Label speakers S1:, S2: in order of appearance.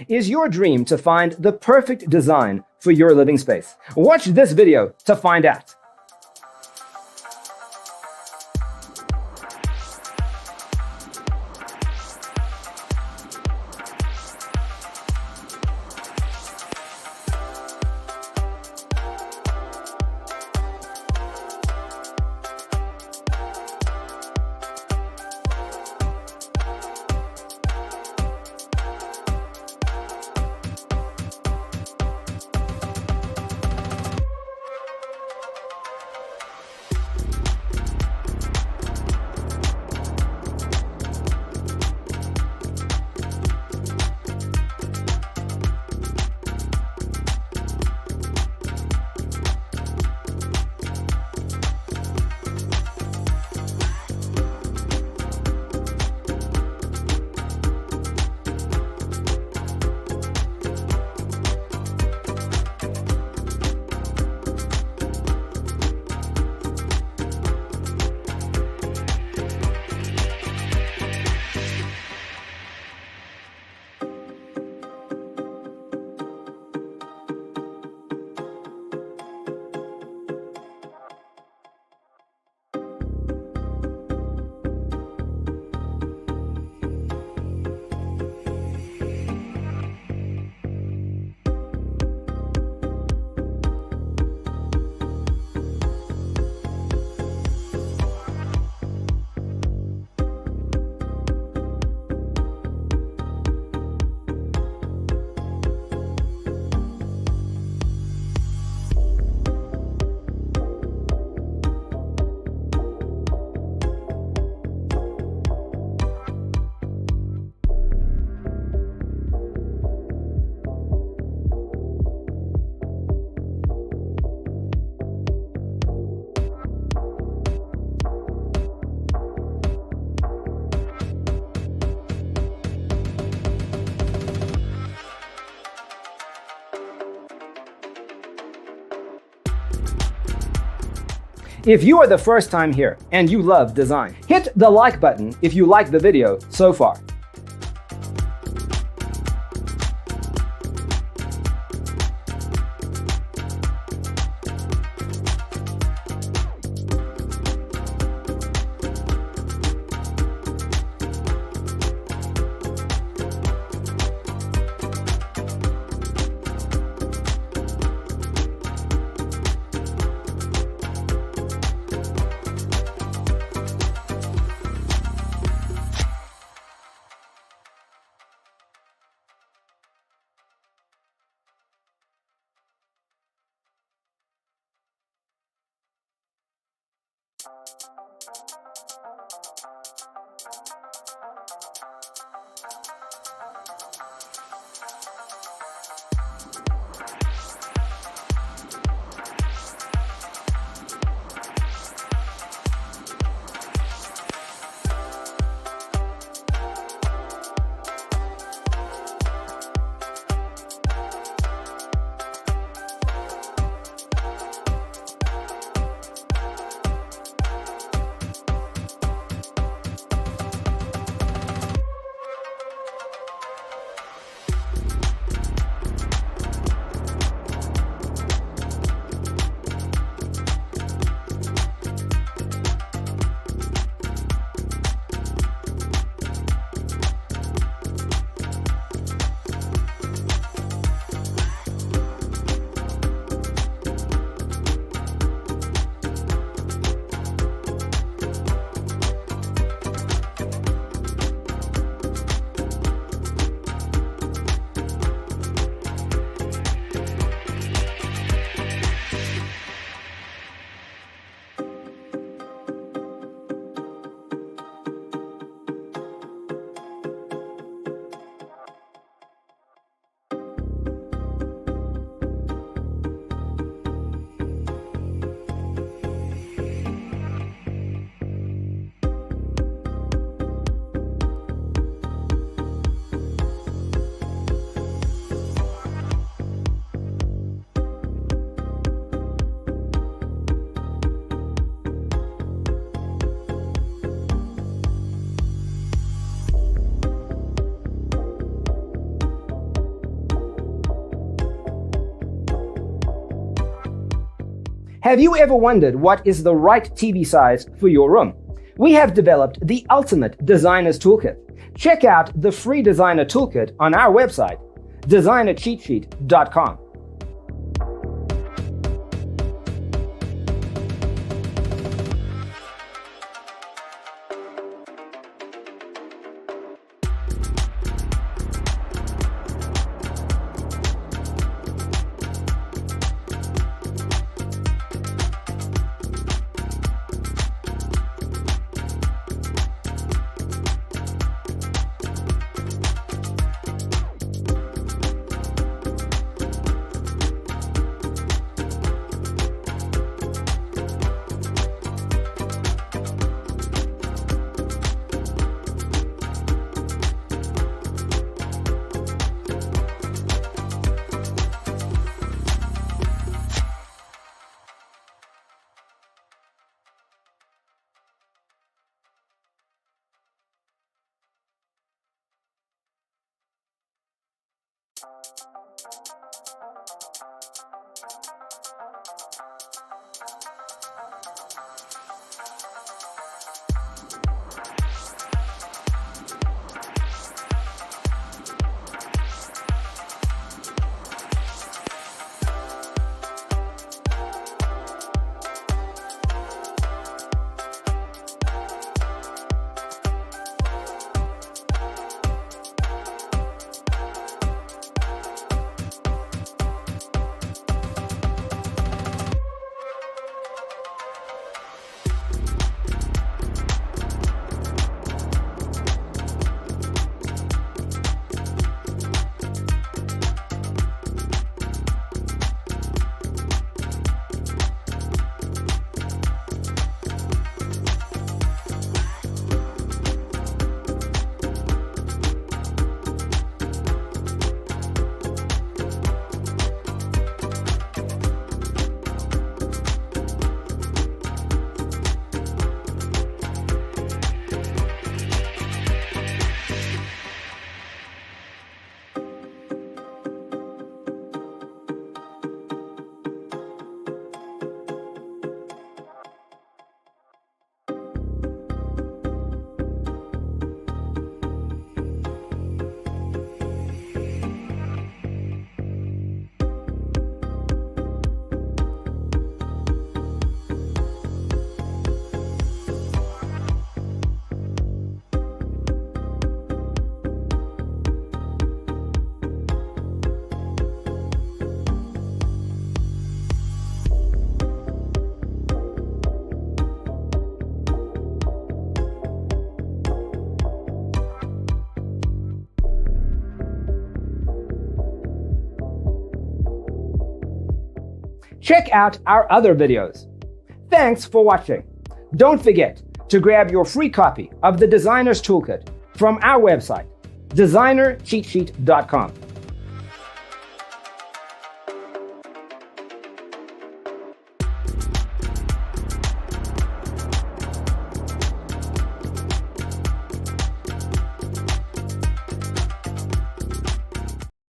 S1: Is your dream to find the perfect design for your living space? Watch this video to find out. If you are the first time here and you love design, hit the like button if you like the video so far. Have you ever wondered what is the right TV size for your room? We have developed the ultimate designer's toolkit. Check out the free designer toolkit on our website, designercheatsheet.com. Check out our other videos. Thanks for watching. Don't forget to grab your free copy of the Designer's Toolkit from our website, designercheatsheet.com.